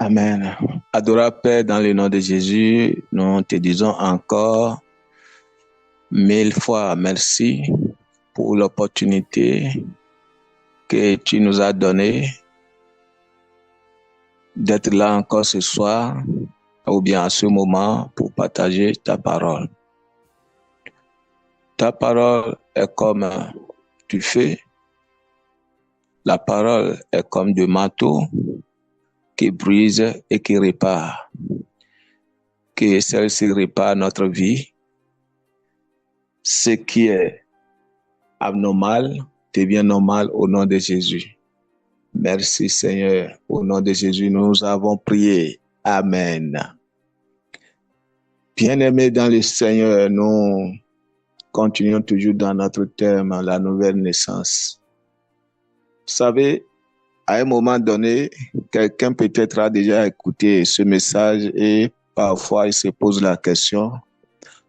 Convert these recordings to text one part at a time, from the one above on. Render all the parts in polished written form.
Amen. Adorable Père, dans le nom de Jésus, nous te disons encore 1000 fois merci pour l'opportunité que tu nous as donnée d'être là encore ce soir ou bien à ce moment pour partager ta parole. Ta parole est comme du feu, la parole est comme du marteau qui brise et qui répare. Que celle-ci répare notre vie. Ce qui est abnormal devient normal au nom de Jésus. Merci Seigneur. Au nom de Jésus, nous avons prié. Amen. Bien-aimés dans le Seigneur, nous continuons toujours dans notre thème, la nouvelle naissance. Vous savez, à un moment donné, quelqu'un peut-être a déjà écouté ce message et parfois il se pose la question,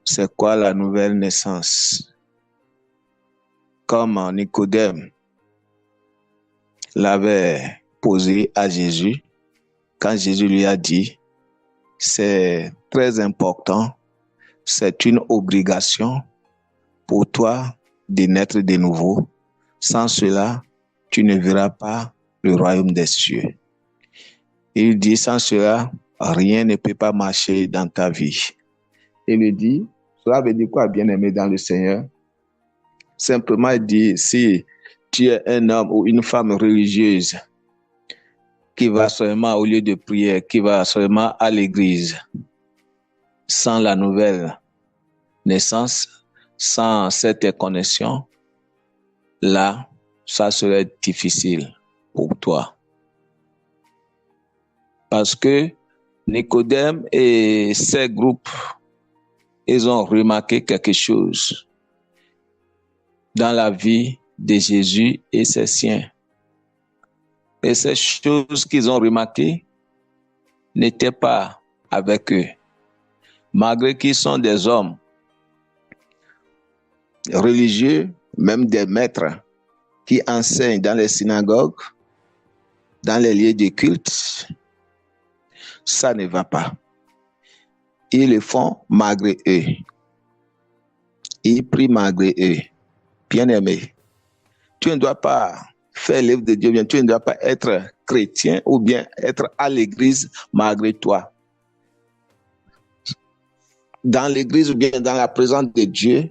c'est quoi la nouvelle naissance? Comme Nicodème l'avait posé à Jésus, quand Jésus lui a dit, c'est très important, c'est une obligation pour toi de naître de nouveau. Sans cela, tu ne verras pas le royaume des cieux. Il dit, sans cela, rien ne peut pas marcher dans ta vie. Il lui dit, cela veut dire quoi, bien-aimé dans le Seigneur? Simplement, il dit, si tu es un homme ou une femme religieuse qui va seulement au lieu de prière, qui va seulement à l'église, sans la nouvelle naissance, sans cette connexion, là, ça serait difficile pour toi. Parce que Nicodème et ses groupes, ils ont remarqué quelque chose dans la vie de Jésus et ses siens. Et ces choses qu'ils ont remarquées n'étaient pas avec eux. Malgré qu'ils sont des hommes religieux, même des maîtres qui enseignent dans les synagogues, dans les lieux de culte, ça ne va pas. Ils le font malgré eux. Ils prient malgré eux. Bien-aimé, tu ne dois pas faire l'œuvre de Dieu, bien, tu ne dois pas être chrétien ou bien être à l'église malgré toi. Dans l'église ou bien dans la présence de Dieu,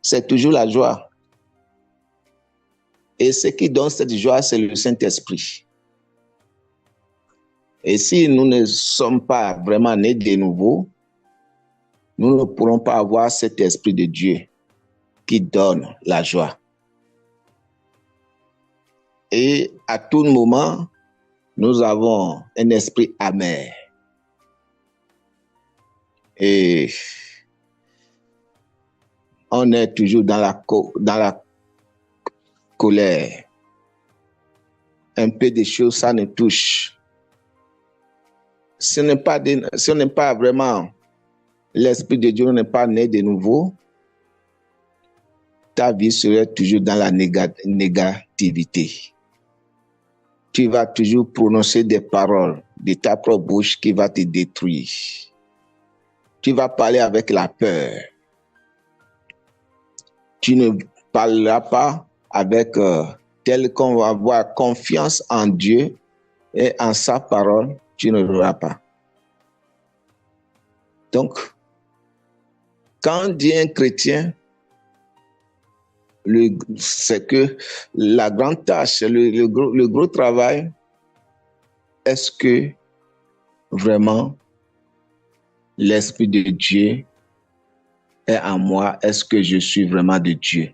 c'est toujours la joie. Et ce qui donne cette joie, c'est le Saint-Esprit. Et si nous ne sommes pas vraiment nés de nouveau, nous ne pourrons pas avoir cet Esprit de Dieu qui donne la joie. Et à tout moment, nous avons un esprit amer. Et on est toujours dans la colère. Un peu de choses, ça nous touche. Si on n'est pas vraiment, l'Esprit de Dieu n'est pas né de nouveau, ta vie serait toujours dans la négativité. Tu vas toujours prononcer des paroles de ta propre bouche qui va te détruire. Tu vas parler avec la peur. Tu ne parleras pas avec tel qu'on va avoir confiance en Dieu et en sa parole, tu ne l'auras pas. Donc, quand on dit un chrétien, c'est que la grande tâche, le gros travail, est-ce que vraiment l'Esprit de Dieu est en moi? Est-ce que je suis vraiment de Dieu?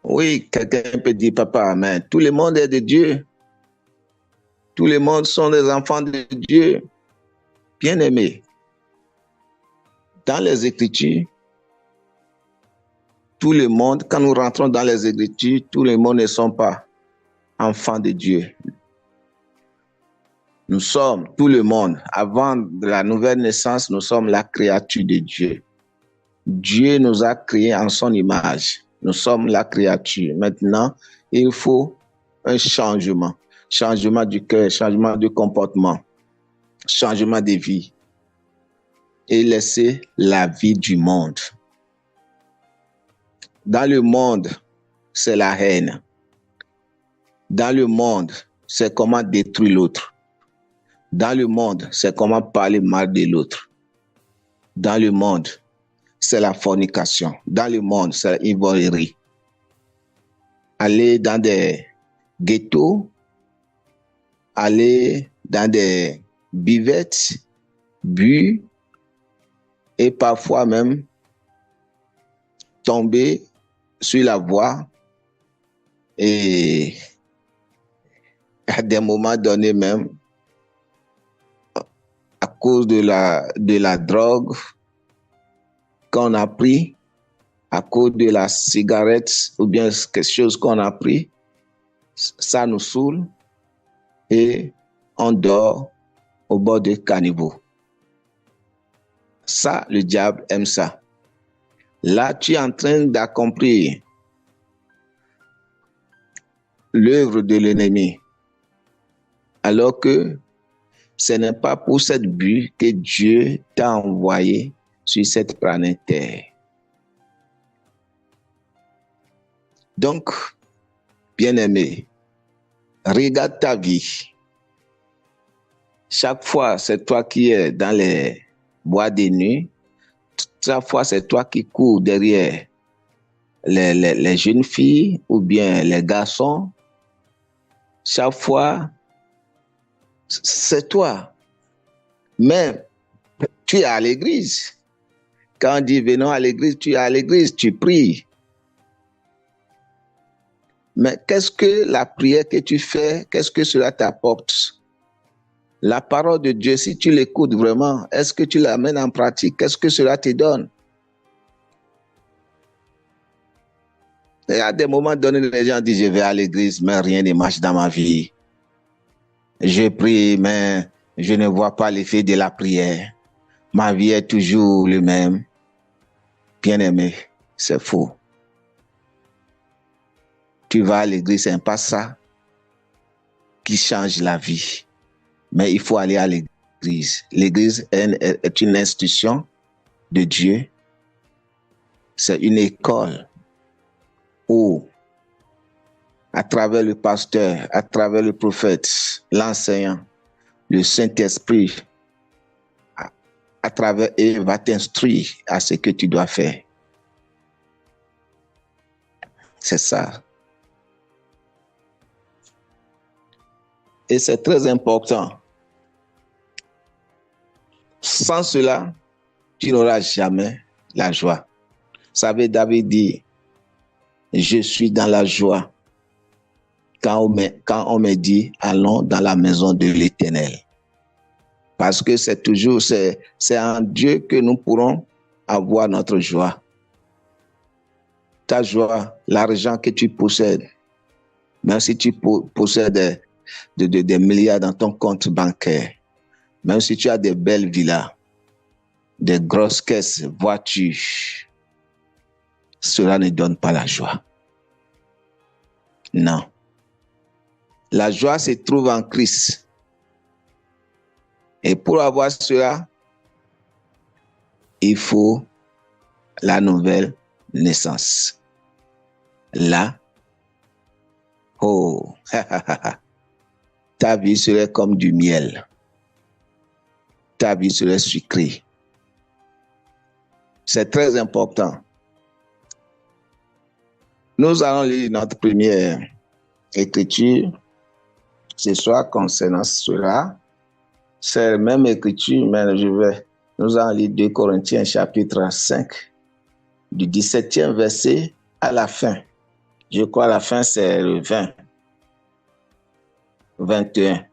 Oui, quelqu'un peut dire, papa, mais tout le monde est de Dieu. Tout le monde sont des enfants de Dieu. Bien-aimés, dans les Écritures, tout le monde, quand nous rentrons dans les Écritures, tout le monde ne sont pas enfants de Dieu. Nous sommes, tout le monde, avant la nouvelle naissance, nous sommes la créature de Dieu. Dieu nous a créés en son image. Nous sommes la créature. Maintenant, il faut un changement. changement du cœur, changement de comportement, changement de vie. Et laisser la vie du monde. Dans le monde, c'est la haine. Dans le monde, c'est comment détruire l'autre. Dans le monde, c'est comment parler mal de l'autre. Dans le monde, c'est la fornication. Dans le monde, c'est l'ivorerie. Aller dans des ghettos, aller dans des buvettes, bu, et parfois même tomber sur la voie et à des moments donnés même, à cause de la drogue qu'on a pris, à cause de la cigarette ou bien quelque chose qu'on a pris, ça nous saoule et on dort au bord des caniveaux. Ça, le diable aime ça. Là, tu es en train d'accomplir l'œuvre de l'ennemi, alors que ce n'est pas pour cette but que Dieu t'a envoyé sur cette planète Terre. Donc, bien-aimé, regarde ta vie. Chaque fois, c'est toi qui es dans les bois de nuit. Chaque fois, c'est toi qui cours derrière les jeunes filles ou bien les garçons. Chaque fois, c'est toi. Mais tu es à l'église. Quand on dit venons à l'église, tu es à l'église, tu pries. Mais qu'est-ce que la prière que tu fais, qu'est-ce que cela t'apporte? La parole de Dieu, si tu l'écoutes vraiment, est-ce que tu l'amènes en pratique? Qu'est-ce que cela te donne? Et à des moments donnés, les gens disent, je vais à l'église, mais rien ne marche dans ma vie. Je prie, mais je ne vois pas l'effet de la prière. Ma vie est toujours le même. Bien-aimé, c'est faux. Tu vas à l'église, c'est pas ça qui change la vie. Mais il faut aller à l'église. L'église est une institution de Dieu. C'est une école où, à travers le pasteur, à travers le prophète, l'enseignant, le Saint-Esprit, à travers eux, va t'instruire à ce que tu dois faire. C'est ça. Et c'est très important. Sans cela, tu n'auras jamais la joie. Vous savez, David dit, je suis dans la joie quand on me dit, allons dans la maison de l'Éternel. Parce que c'est en Dieu que nous pourrons avoir notre joie. Ta joie, l'argent que tu possèdes, même si tu possèdes des milliards dans ton compte bancaire, même si tu as des belles villas, des grosses caisses, voitures, cela ne donne pas la joie. Non. La joie se trouve en Christ. Et pour avoir cela, il faut la nouvelle naissance. Là, oh, ta vie serait comme du miel. Ta vie serait sucrée. C'est très important. Nous allons lire notre première écriture ce soir concernant cela. C'est la même écriture, mais nous allons lire 2 Corinthiens chapitre 5, du 17e verset à la fin. Je crois à la fin, c'est le 20, 21.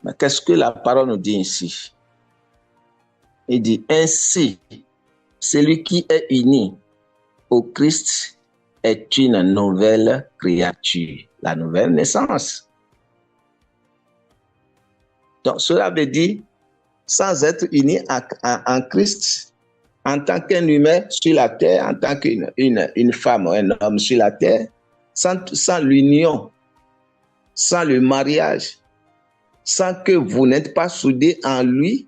Mais qu'est-ce que la parole nous dit ici? Il dit, ainsi, celui qui est uni au Christ est une nouvelle créature, la nouvelle naissance. Donc, cela veut dire, sans être uni en Christ, en tant qu'un humain sur la terre, en tant qu'une femme ou un homme sur la terre, sans l'union, sans le mariage, sans que vous n'êtes pas soudés en lui,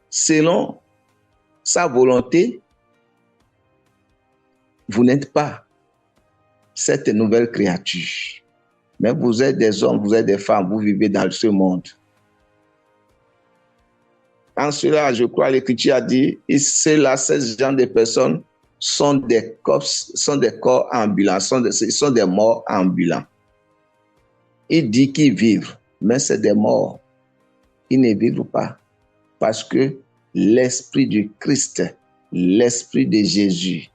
selon sa volonté, vous n'êtes pas cette nouvelle créature. Mais vous êtes des hommes, vous êtes des femmes, vous vivez dans ce monde. En cela, je crois, l'Écriture a dit, et ceux-là, ces gens de personnes sont des corps ambulants, sont des morts ambulants. Il dit qu'ils vivent, mais c'est des morts. Ils ne vivent pas parce que l'Esprit du Christ, l'Esprit de Jésus,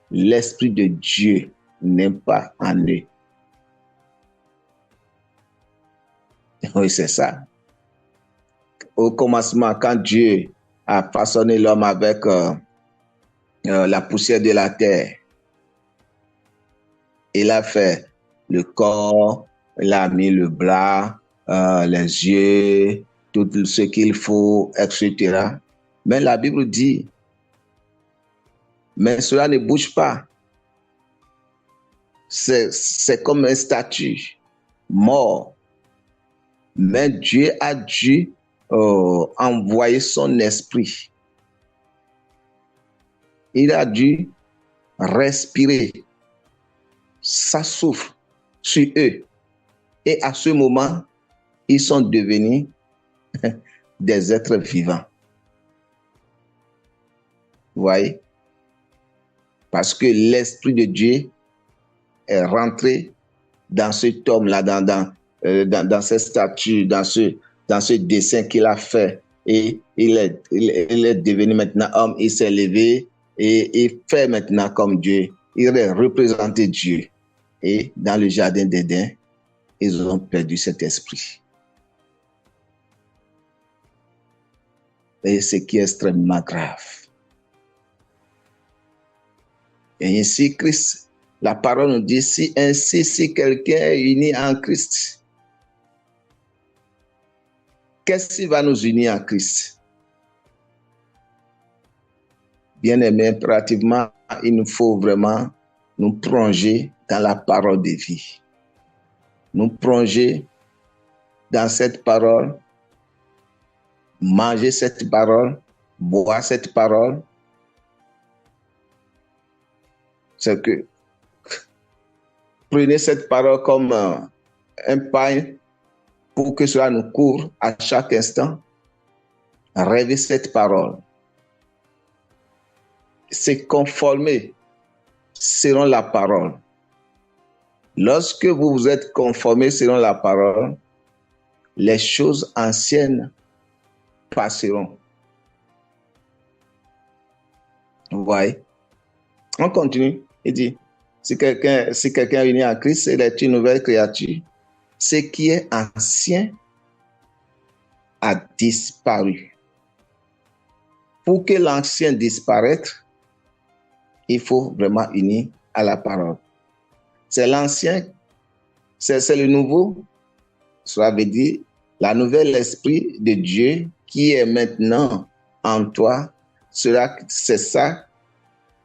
l'Esprit de Dieu n'est pas en eux. Oui, c'est ça. Au commencement, quand Dieu a façonné l'homme avec la poussière de la terre, il a fait le corps, il a mis le bras, les yeux, tout ce qu'il faut, etc. Mais la Bible dit, mais cela ne bouge pas. C'est comme un statue mort. Mais Dieu a dû envoyer son esprit. Il a dû respirer. Ça souffle sur eux. Et à ce moment, ils sont devenus des êtres vivants. Vous voyez? Parce que l'Esprit de Dieu est rentré dans cet homme-là, dans cette statue, dans ce dessin qu'il a fait. Et il est devenu maintenant homme, il s'est levé et il fait maintenant comme Dieu. Il est représenté Dieu. Et dans le jardin d'Éden, ils ont perdu cet esprit. Et ce qui est extrêmement grave. Et ainsi, Christ, la parole nous dit, si quelqu'un est uni en Christ, qu'est-ce qui va nous unir en Christ? Bien aimé, impérativement, il nous faut vraiment nous plonger dans la parole de vie. Nous plonger dans cette parole, manger cette parole, boire cette parole. C'est que prenez cette parole comme un pain pour que cela nous couvre à chaque instant. Rêvez cette parole. Se conformer selon la parole. Lorsque vous vous êtes conformé selon la parole, les choses anciennes passeront. Vous voyez? On continue. Il dit, si quelqu'un est venu en Christ, il est une nouvelle créature. Ce qui est ancien a disparu. Pour que l'ancien disparaisse, il faut vraiment unir à la parole. C'est l'ancien, c'est le nouveau. Cela veut dire la nouvelle esprit de Dieu qui est maintenant en toi. C'est ça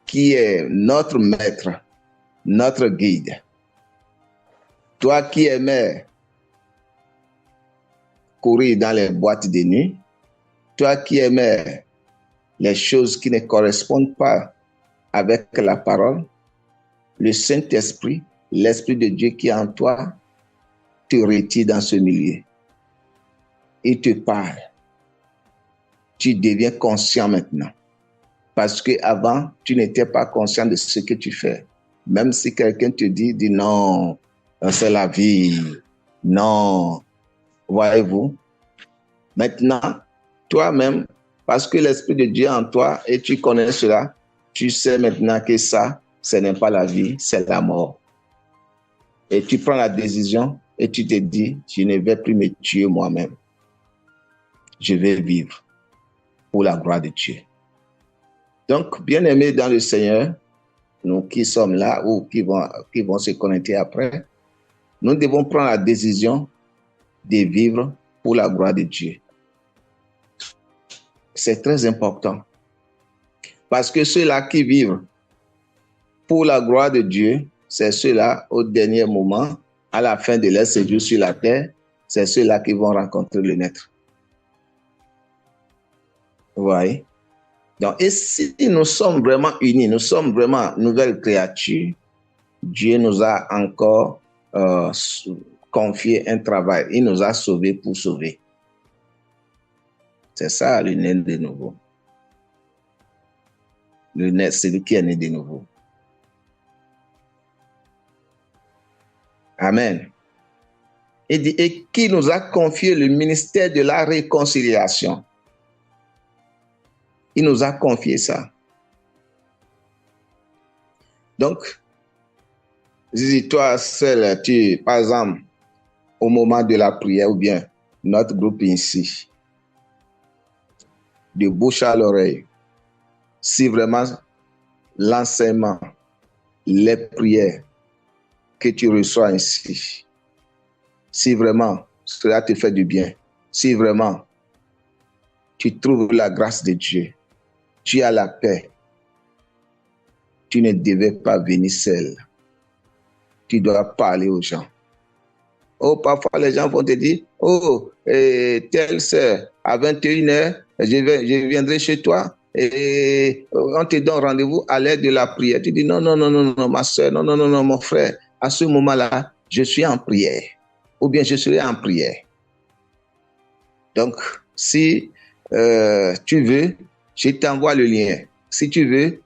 qui est notre maître, notre guide. Toi qui aimais courir dans les boîtes de nuit, toi qui aimais les choses qui ne correspondent pas avec la parole, le Saint-Esprit, l'Esprit de Dieu qui est en toi, te retire dans ce milieu. Il te parle. Tu deviens conscient maintenant. Parce qu'avant, tu n'étais pas conscient de ce que tu fais. Même si quelqu'un te dit non, c'est la vie. Non, voyez-vous. Maintenant, toi-même, parce que l'Esprit de Dieu est en toi et tu connais cela, tu sais maintenant que ça, ce n'est pas la vie, c'est la mort. Et tu prends la décision et tu te dis, je ne vais plus me tuer moi-même. Je vais vivre pour la gloire de Dieu. Donc, bien-aimés dans le Seigneur, nous qui sommes là ou qui vont se connecter après, nous devons prendre la décision de vivre pour la gloire de Dieu. C'est très important. Parce que ceux-là qui vivent pour la gloire de Dieu, c'est ceux-là, au dernier moment, à la fin de leur séjour sur la terre, c'est ceux-là qui vont rencontrer le Maître. Vous voyez? Donc, et si nous sommes vraiment unis, nous sommes vraiment nouvelles créatures, Dieu nous a encore confié un travail. Il nous a sauvés pour sauver. C'est ça le né de nouveau. Le né, c'est lui qui est né de nouveau. Amen. Et qui nous a confié le ministère de la réconciliation. Il nous a confié ça. Donc, si toi seul, par exemple, au moment de la prière, ou bien notre groupe ici, de bouche à l'oreille, si vraiment l'enseignement, les prières que tu reçois ici, si vraiment cela te fait du bien, si vraiment tu trouves la grâce de Dieu, tu as la paix, tu ne devais pas venir seul. Tu dois parler aux gens. Oh, parfois les gens vont te dire, oh, telle sœur, à 21h, je viendrai chez toi et on te donne rendez-vous à l'heure de la prière. Tu dis, non, non, non, non, non, ma sœur, non, non, non, non, mon frère, à ce moment-là, je suis en prière. Ou bien je serai en prière. Donc, si tu veux, je t'envoie le lien. Si tu veux,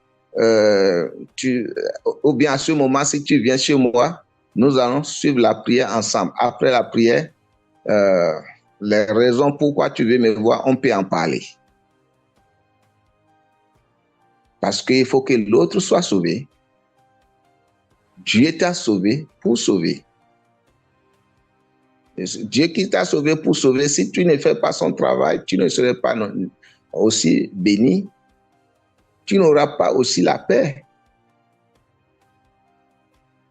ou bien à ce moment, si tu viens chez moi, nous allons suivre la prière ensemble. Après la prière, les raisons pourquoi tu veux me voir, on peut en parler. Parce qu'il faut que l'autre soit sauvé. Dieu t'a sauvé pour sauver. Dieu qui t'a sauvé pour sauver, si tu ne fais pas son travail, tu ne serais pas aussi béni. Tu n'auras pas aussi la paix.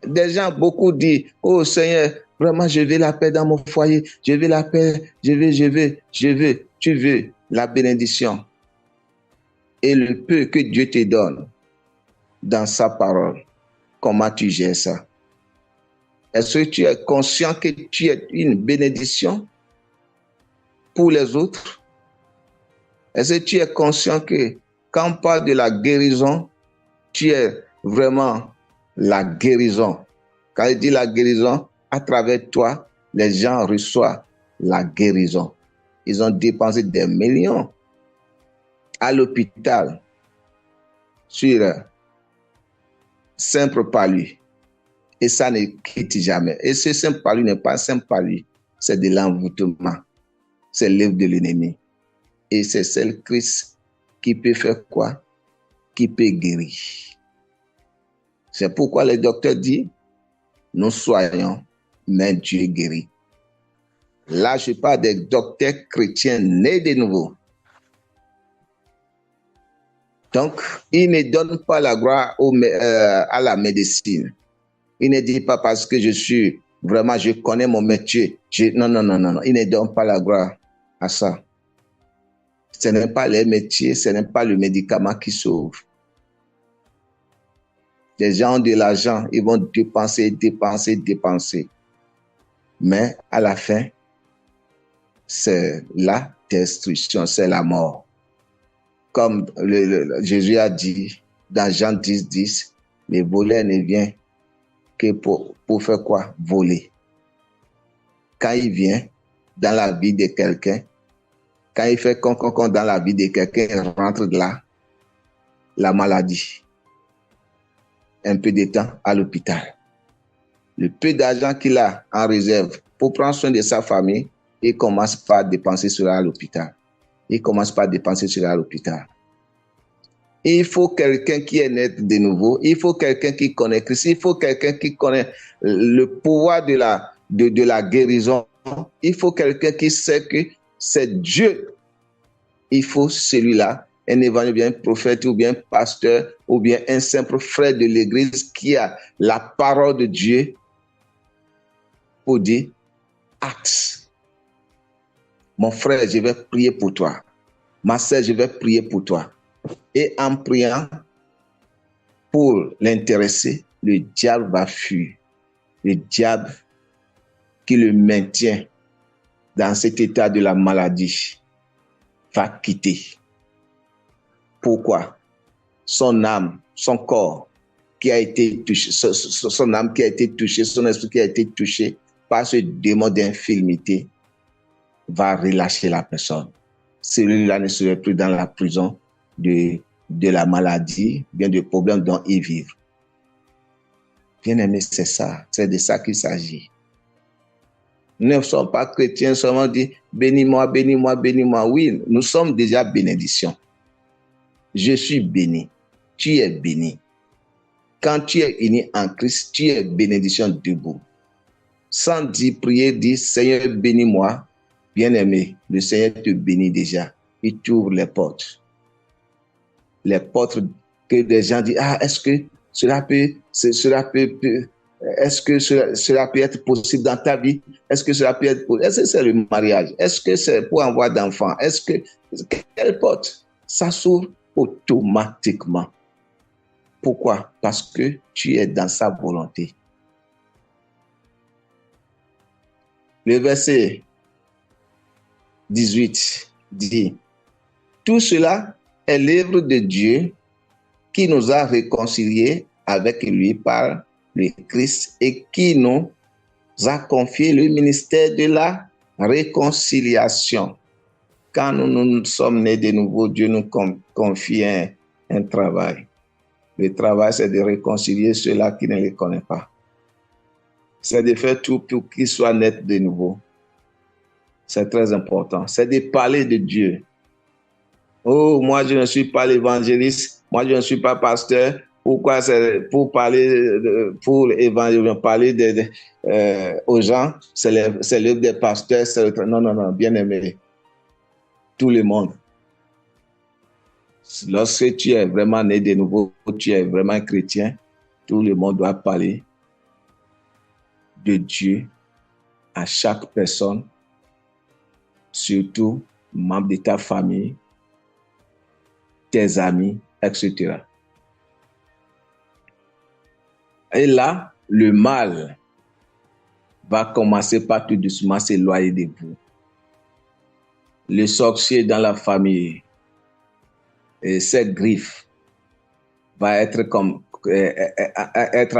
Des gens, beaucoup disent, oh Seigneur, vraiment, je veux la paix dans mon foyer, je veux la paix, je veux. Tu veux la bénédiction et le peu que Dieu te donne dans sa parole. Comment tu gères ça? Est-ce que tu es conscient que tu es une bénédiction pour les autres? Est-ce que tu es conscient que quand on parle de la guérison, tu es vraiment la guérison? Quand il dit la guérison, à travers toi, les gens reçoivent la guérison. Ils ont dépensé des millions à l'hôpital sur simple palu. Et ça ne quitte jamais. Et ce simple palu n'est pas un simple palu, c'est de l'envoûtement. C'est l'œuvre de l'ennemi. Et c'est seul Christ qui peut faire quoi? Qui peut guérir. C'est pourquoi le docteur dit, nous soignons, mais Dieu guérit. Là, je parle des docteurs chrétiens nés de nouveau. Donc, il ne donne pas la gloire à la médecine. Il ne dit pas parce que je connais mon métier. Non, non, non, non, non. Il ne donne pas la gloire à ça. Ce n'est pas le métier, ce n'est pas le médicament qui sauve. Les gens ont de l'argent, ils vont dépenser. Mais à la fin, c'est la destruction, c'est la mort. Comme Jésus a dit dans Jean 10, le voleur ne vient que pour faire quoi? Voler. Quand il vient dans la vie de quelqu'un, quand il fait con dans la vie de quelqu'un, il rentre de là, la maladie. Un peu de temps à l'hôpital. Le peu d'argent qu'il a en réserve pour prendre soin de sa famille, il commence par dépenser cela à l'hôpital. Il faut quelqu'un qui est né de nouveau. Il faut quelqu'un qui connaît Christ. Il faut quelqu'un qui connaît le pouvoir de la guérison. Il faut quelqu'un qui sait que c'est Dieu. Il faut celui-là, un évangile, bien un prophète, ou bien un pasteur, ou bien un simple frère de l'église qui a la parole de Dieu pour dire, acte. Mon frère, je vais prier pour toi. Ma sœur, je vais prier pour toi. Et en priant pour l'intéresser, le diable va fuir. Le diable qui le maintient dans cet état de la maladie va quitter. Pourquoi? Son âme, son corps qui a été touché, son âme qui a été touchée, son esprit qui a été touché par ce démon d'infirmité va relâcher la personne. Celui-là ne serait plus dans la prison de la maladie, bien de problèmes dont il vit. Bien aimé, c'est ça, c'est de ça qu'il s'agit. Nous ne sommes pas chrétiens seulement dit bénis-moi, bénis-moi, bénis-moi. Oui, nous sommes déjà bénédiction. Je suis béni. Tu es béni. Quand tu es uni en Christ, tu es bénédiction debout. Sans dire prier, dis Seigneur, bénis-moi. Bien-aimé, le Seigneur te bénit déjà. Il t'ouvre les portes. Les portes que des gens disent, est-ce que cela peut être possible dans ta vie? Est-ce que cela peut être possible? Est-ce que c'est le mariage? Est-ce que c'est pour avoir d'enfants? Quelle porte? Ça s'ouvre automatiquement. Pourquoi? Parce que tu es dans sa volonté. Le verset 18 dit, tout cela est l'œuvre de Dieu qui nous a réconciliés avec lui par le Christ et qui nous a confié le ministère de la réconciliation. Quand nous sommes nés de nouveau, Dieu nous confie un travail. Le travail, c'est de réconcilier ceux-là qui ne les connaissent pas. C'est de faire tout pour qu'ils soient nés de nouveau. C'est très important. C'est de parler de Dieu. Oh, moi, je ne suis pas l'évangéliste. Moi, je ne suis pas pasteur. Pourquoi? C'est pour parler, pour évangéliser, parler aux gens. C'est l'œuvre des pasteurs. Non, bien aimé. Tout le monde. Lorsque tu es vraiment né de nouveau, tu es vraiment chrétien, tout le monde doit parler de Dieu à chaque personne, surtout membres de ta famille, tes amis, etc. Et là, le mal va commencer par tout doucement s'éloigner de vous. Le sorcier dans la famille, et ses griffes va être en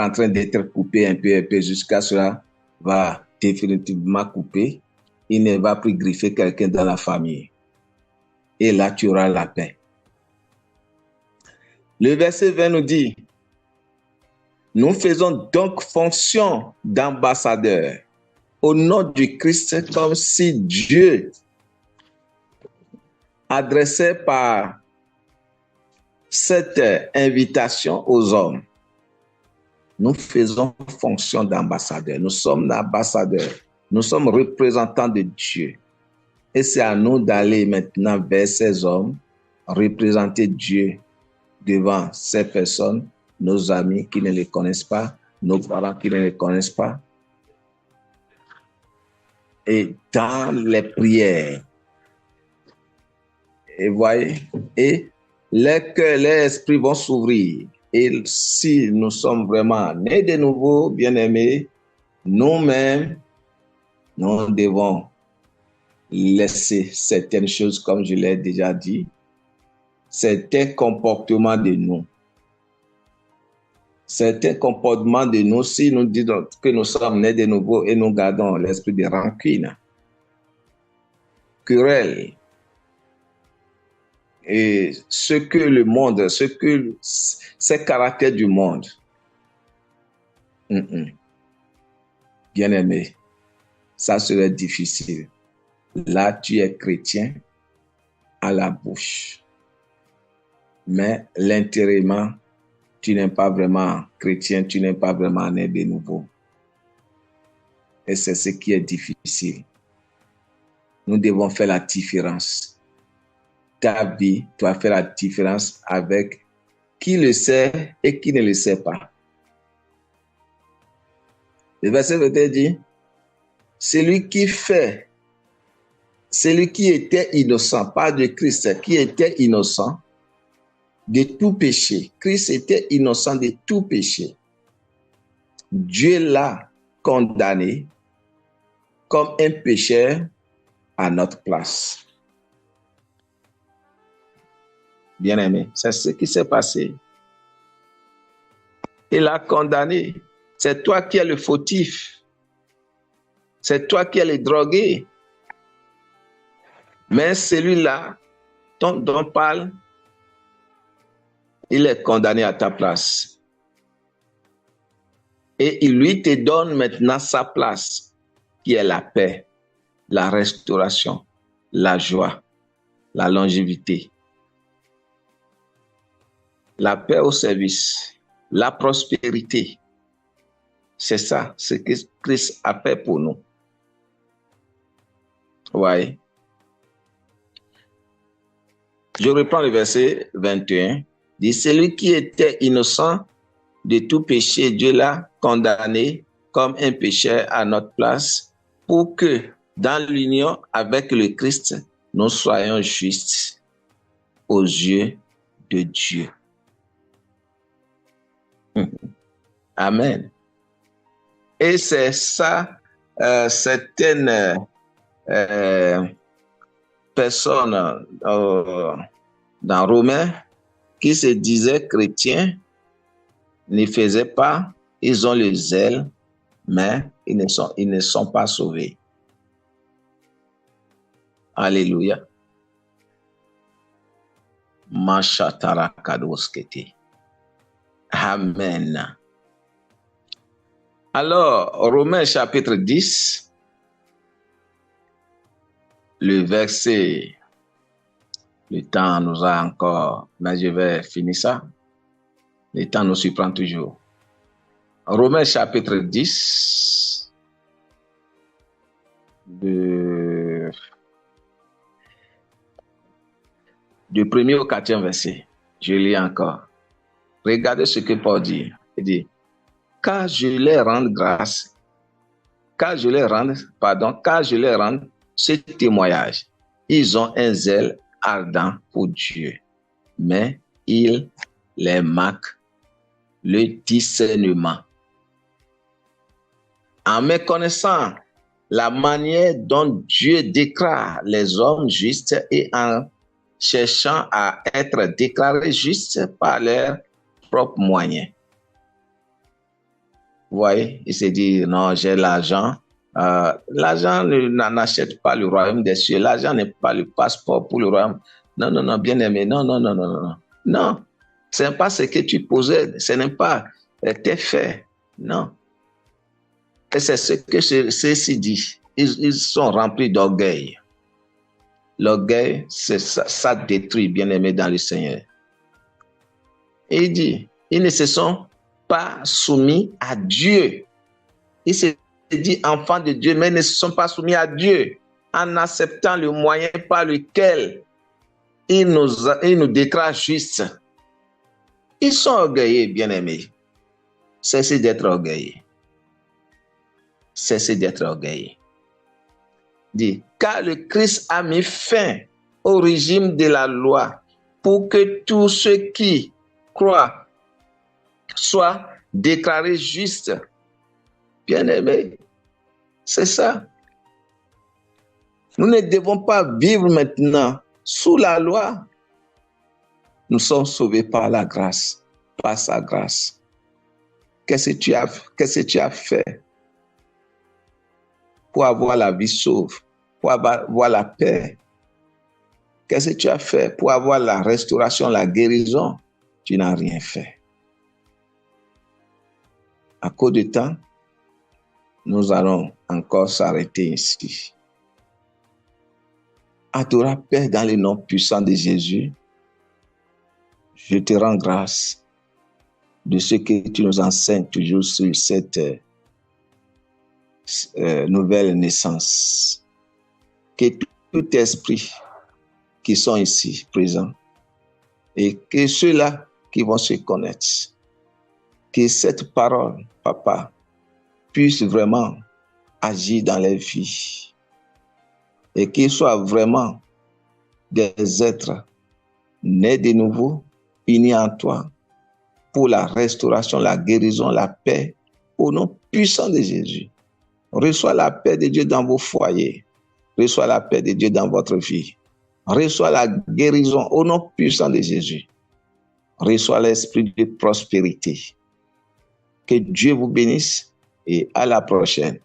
train d'être coupé un peu jusqu'à cela va définitivement couper. Il ne va plus griffer quelqu'un dans la famille. Et là, tu auras la paix. Le verset 20 nous dit, nous faisons donc fonction d'ambassadeurs au nom du Christ comme si Dieu adressait par cette invitation aux hommes. Nous faisons fonction d'ambassadeurs. Nous sommes ambassadeurs. Nous sommes représentants de Dieu. Et c'est à nous d'aller maintenant vers ces hommes, représenter Dieu devant ces personnes, nos amis qui ne les connaissent pas, nos parents qui ne les connaissent pas. Et dans les prières, et voyez, et les cœurs, les esprits vont s'ouvrir. Et si nous sommes vraiment nés de nouveau, bien-aimés, nous-mêmes, nous devons laisser certaines choses, comme je l'ai déjà dit, certains comportements de nous. Certains comportements de nous, si nous disons que nous sommes nés de nouveau et nous gardons l'esprit de rancune, querelle, et ce que le monde, ces caractères du monde. Bien aimé, ça serait difficile. Là, tu es chrétien à la bouche. Mais l'intérieurement, tu n'es pas vraiment chrétien, tu n'es pas vraiment né de nouveau. Et c'est ce qui est difficile. Nous devons faire la différence. Ta vie doit faire la différence avec qui le sait et qui ne le sait pas. Le verset 21 dit, celui qui était innocent, pas de Christ, qui était innocent de tout péché. Christ était innocent de tout péché. Dieu l'a condamné comme un pécheur à notre place. Bien-aimé, c'est ce qui s'est passé. Il l'a condamné. C'est toi qui es le fautif. C'est toi qui es le drogué. Mais celui-là dont on parle, il est condamné à ta place. Et il lui te donne maintenant sa place, qui est la paix, la restauration, la joie, la longévité. La paix au service, la prospérité. C'est ça, ce que Christ a fait pour nous. Ouais. Je reprends le verset 21. Dit, celui qui était innocent de tout péché, Dieu l'a condamné comme un pécheur à notre place pour que dans l'union avec le Christ, nous soyons justes aux yeux de Dieu. Amen. Et c'est ça, certaines personnes dans Romains qui se disaient chrétiens ne faisaient pas, ils ont le zèle, mais ils ne sont pas sauvés. Alléluia. Amen. Alors, Romains chapitre 10, le verset, le temps nous a encore, mais je vais finir ça. Le temps nous surprend toujours. Romains chapitre 10, du 1er au 4e verset. Je lis encore. Regardez ce que Paul dit. Il dit, car je les rends ce témoignage. Ils ont un zèle ardent pour Dieu, mais ils les manquent le discernement. En méconnaissant la manière dont Dieu déclare les hommes justes et en cherchant à être déclarés justes par leurs propres moyens. Vous voyez, il s'est dit, non, j'ai l'argent. L'argent n'achète pas le royaume des cieux. L'argent n'est pas le passeport pour le royaume. Non, bien aimé, non. Non, ce n'est pas ce que tu possèdes, ce n'est pas tes faits, non. Et c'est ce que ceux-ci disent. Ils sont remplis d'orgueil. L'orgueil, ça détruit, bien aimé dans le Seigneur. Et il dit, ils ne se sont pas soumis à Dieu. Ils se disent enfants de Dieu, mais ils ne se sont pas soumis à Dieu en acceptant le moyen par lequel il nous déclare justes. Ils sont orgueilleux, bien-aimés. Cessez d'être orgueilleux. Cessez d'être orgueilleux. Dit, car le Christ a mis fin au régime de la loi pour que tous ceux qui croient soient déclarés justes. Bien-aimés, c'est ça. Nous ne devons pas vivre maintenant sous la loi. Nous sommes sauvés par la grâce, par sa grâce. Qu'est-ce que tu as fait pour avoir la vie sauve, pour avoir la paix? Qu'est-ce que tu as fait pour avoir la restauration, la guérison? Tu n'as rien fait. À cause de temps, nous allons encore s'arrêter ici. Adorable Père, dans le nom puissant de Jésus, je te rends grâce de ce que tu nous enseignes toujours sur cette nouvelle naissance. Que tout esprit qui sont ici présents et que ceux-là qui vont se connaître, que cette parole, Papa, puisse vraiment agir dans leur vie et qu'ils soient vraiment des êtres nés de nouveau, unis en toi, pour la restauration, la guérison, la paix Au nom puissant de Jésus, reçois la paix de Dieu dans vos foyers. Reçois la paix de Dieu dans votre vie. Reçois la guérison au nom puissant de Jésus. Reçois l'esprit de prospérité. Que Dieu vous bénisse et à la prochaine.